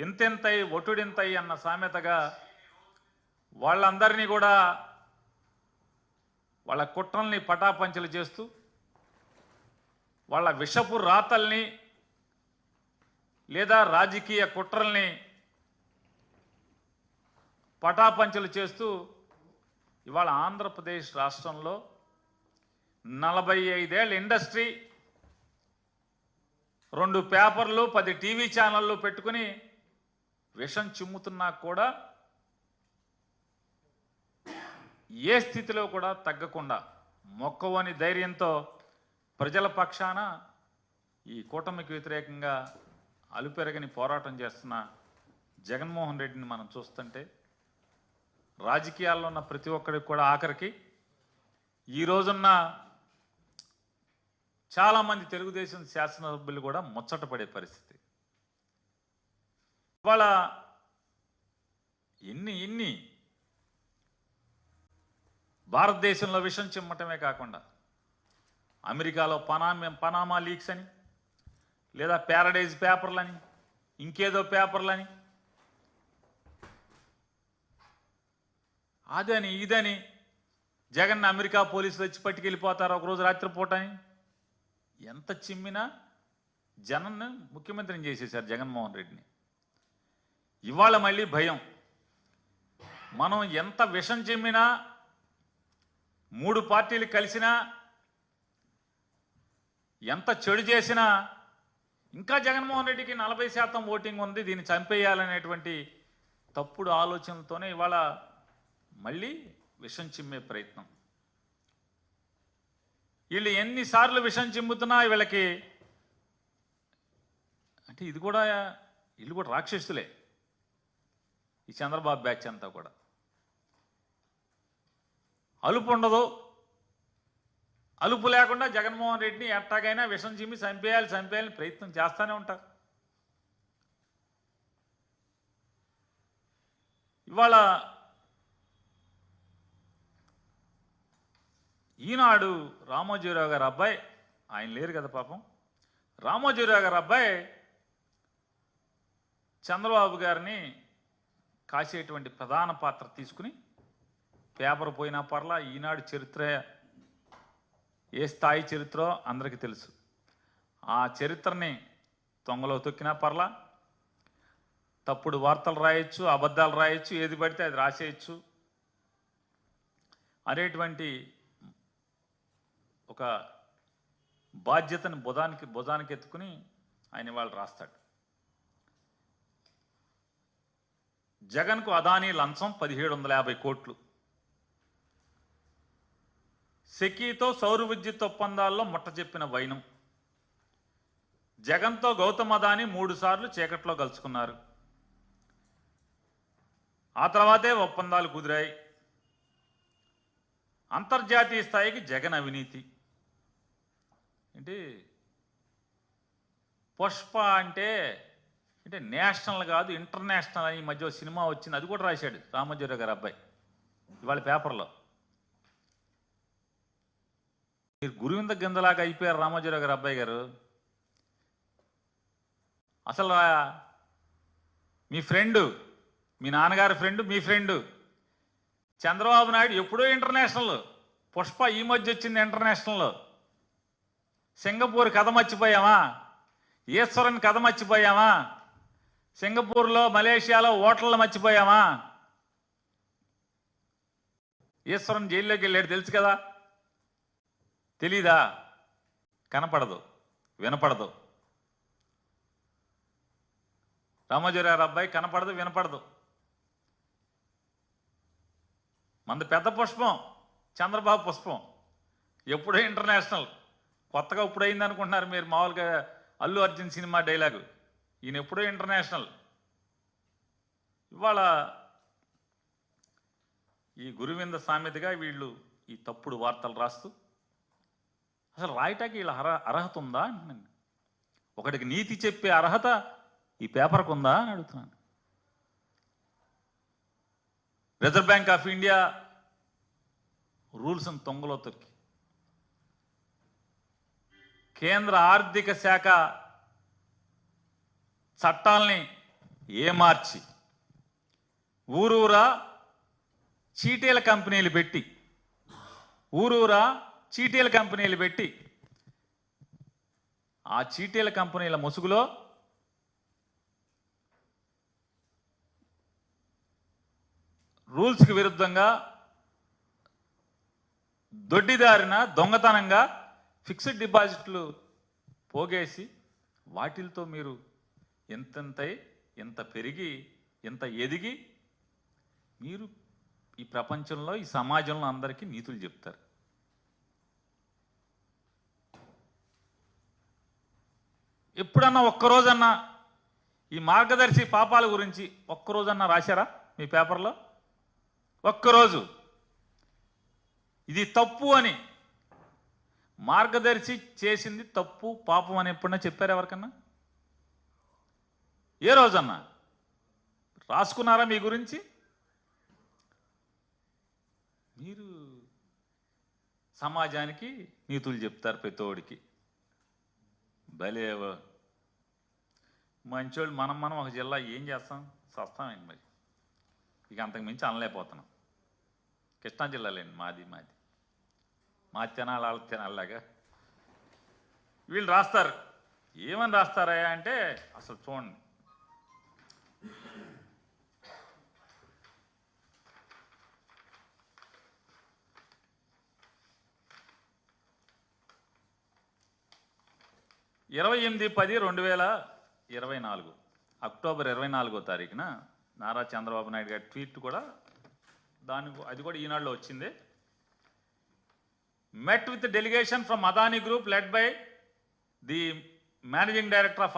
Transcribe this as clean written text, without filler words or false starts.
ఎంతెంతై ఒటుడింతై అన్న సామెతగా వాళ్ళందరినీ కూడా వాళ్ళ కుట్రల్ని పటాపంచలు చేస్తూ వాళ్ళ విషపు రాతల్ని లేదా రాజకీయ కుట్రల్ని పటాపంచలు చేస్తూ ఇవాళ ఆంధ్రప్రదేశ్ రాష్ట్రంలో 45 ఏళ్ళ ఇండస్ట్రీ 2 పేపర్లు 10 టీవీ ఛానళ్ళు పెట్టుకుని విషం చిమ్ముతున్నా కూడా ఏ స్థితిలో కూడా తగ్గకుండా మొక్కవని ధైర్యంతో ప్రజల పక్షాన ఈ కూటమికి వ్యతిరేకంగా అలుపెరగని పోరాటం చేస్తున్న జగన్మోహన్ రెడ్డిని మనం చూస్తుంటే రాజకీయాల్లో ఉన్న ప్రతి ఒక్కరికి కూడా ఆఖరికి ఈ రోజున్న చాలామంది తెలుగుదేశం శాసనసభ్యులు కూడా ముచ్చటపడే పరిస్థితి. ఇవాళ ఎన్ని భారతదేశంలో విషం చిమ్మటమే కాకుండా అమెరికాలో పనామా లీక్స్ అని లేదా ప్యారడైజ్ పేపర్లని ఇంకేదో పేపర్లని అదని ఇదని జగన్ అమెరికా పోలీసులు వచ్చి పట్టుకెళ్ళిపోతారు ఒకరోజు రాత్రిపూట అని ఎంత చిమ్మినా జగన్ను ముఖ్యమంత్రిని చేసేశారు జగన్మోహన్ రెడ్డిని. ఇవాళ మళ్ళీ భయం. మనం ఎంత విషం చిమ్మినా 3 పార్టీలు కలిసినా ఎంత చెడు చేసినా ఇంకా జగన్మోహన్ రెడ్డికి 40% ఓటింగ్ ఉంది, దీన్ని చంపేయాలనేటువంటి తప్పుడు ఆలోచనలతోనే ఇవాళ మళ్ళీ విషం చిమ్మే ప్రయత్నం. వీళ్ళు ఎన్నిసార్లు విషం చిమ్ముతున్నా వీళ్ళకి అంటే వీళ్ళు కూడా రాక్షసులే. ఈ చంద్రబాబు బ్యాచ్ అంతా కూడా అలుపు ఉండదు. అలుపు లేకుండా జగన్మోహన్ రెడ్డిని ఎట్టాగైనా విషం చిమ్మి చంపేయాలని ప్రయత్నం చేస్తూనే ఉంటారు. ఇవాళ ఈనాడు రామోజీరావు గారు అబ్బాయి, ఆయన లేరు కదా పాపం, రామోజీరావు గారు అబ్బాయి చంద్రబాబు గారిని కాసేటువంటి ప్రధాన పాత్ర తీసుకుని పేపర్ పోయినా పర్లా, ఈనాడు చరిత్ర ఏ స్థాయి చరిత్రో అందరికీ తెలుసు. ఆ చరిత్రని తొంగలో తొక్కినా పర్లా, తప్పుడు వార్తలు రాయొచ్చు, అబద్ధాలు రాయొచ్చు, ఏది పడితే అది రాసేయచ్చు అనేటువంటి ఒక బాధ్యతను భుజానికి ఎత్తుకుని ఆయన వాళ్ళు రాస్తాడు. జగన్కు అదానీ లంచం 1750 కోట్లు, సెకీతో సౌర విద్యుత్ ఒప్పందాల్లో ముట్ట చెప్పిన వైనం, జగన్తో గౌతమ్ అదానీ 3 సార్లు చీకట్లో కలుసుకున్నారు, ఆ తర్వాతే ఒప్పందాలు కుదిరాయి, అంతర్జాతీయ స్థాయికి జగన్ అవినీతి. ఏంటి పుష్ప అంటే నేషనల్ కాదు ఇంటర్నేషనల్ అని ఈ మధ్య సినిమా వచ్చింది, అది కూడా రాశాడు రామోజీరావు గారు అబ్బాయి ఇవాళ పేపర్లో. మీరు గురువింద గిందలాగా అయిపోయారు రామోజీరావు గారు అబ్బాయి గారు. అసలు మీ ఫ్రెండు, మీ నాన్నగారి ఫ్రెండు, మీ ఫ్రెండు చంద్రబాబు నాయుడు ఎప్పుడో ఇంటర్నేషనల్, పుష్ప ఈ మధ్య వచ్చింది ఇంటర్నేషనల్. సింగపూర్ కథ మర్చిపోయామా? ఈశ్వరన్ కథ మర్చిపోయామా? సింగపూర్లో మలేషియాలో హోటళ్ళు మర్చిపోయామా? ఈశ్వరన్ జైల్లోకి వెళ్ళాడు తెలుసు కదా, తెలీదా? కనపడదు, వినపడదు. రామోజీరావు అబ్బాయి కనపడదు, వినపడదు. మనది పెద్ద పుష్పం, చంద్రబాబు పుష్పం, ఎప్పుడో ఇంటర్నేషనల్. కొత్తగా ఇప్పుడు అయింది అనుకుంటున్నారు మీరు, మామూలుగా అల్లు అర్జున్ సినిమా డైలాగు, ఈయన ఎప్పుడో ఇంటర్నేషనల్. ఇవాళ ఈ గురువింద సామెతగా వీళ్ళు ఈ తప్పుడు వార్తలు రాస్తూ అసలు రాయటానికి వీళ్ళ అర్హత ఉందా అంటున్నాను. ఒకటికి నీతి చెప్పే అర్హత ఈ పేపర్కు ఉందా అని అడుగుతున్నాను. రిజర్వ్ బ్యాంక్ ఆఫ్ ఇండియా రూల్స్ని తొంగలో తొక్కి కేంద్ర ఆర్థిక శాఖ చట్టాలని ఏమార్చి ఊరూరా చీటీల కంపెనీలు పెట్టి ఆ చీటీల కంపెనీల ముసుగులో రూల్స్కి విరుద్ధంగా దొడ్డిదారిన దొంగతనంగా ఫిక్స్డ్ డిపాజిట్లు పోగేసి వాటిలతో మీరు ఎంత పెరిగి ఎంత ఎదిగి మీరు ఈ ప్రపంచంలో ఈ సమాజంలో అందరికీ నీతులు చెప్తారు. ఎప్పుడన్నా ఒక్కరోజన్నా ఈ మార్గదర్శి పాపాల గురించి ఒక్కరోజన్నా రాశారా మీ పేపర్లో? ఒక్కరోజు ఇది తప్పు అని, మార్గదర్శి చేసింది తప్పు పాపం అని ఎప్పుడన్నా చెప్పారు ఎవరికన్నా? ఏ రోజన్నా రాసుకున్నారా మీ గురించి? మీరు సమాజానికి నీతులు చెప్తారు ప్రతోడికి. భలేవో మంచోళ్ళు. మనం ఒక జిల్లా ఏం చేస్తాం? సస్తామేంటి మరి? ఇక అంతకు మించి అనలేకపోతున్నాం. కృష్ణా జిల్లాలేండి మాది మా తినాలి వాళ్ళ తినాలిలాగా వీళ్ళు రాస్తారు. ఏమని రాస్తారా అంటే అసలు చూడండి, అక్టోబర్ 24వ తారీఖున నారా చంద్రబాబు నాయుడు గారి ట్వీట్ కూడా అది కూడా ఈనాడులో వచ్చింది. met with the delegation from Adani Group led by the managing director of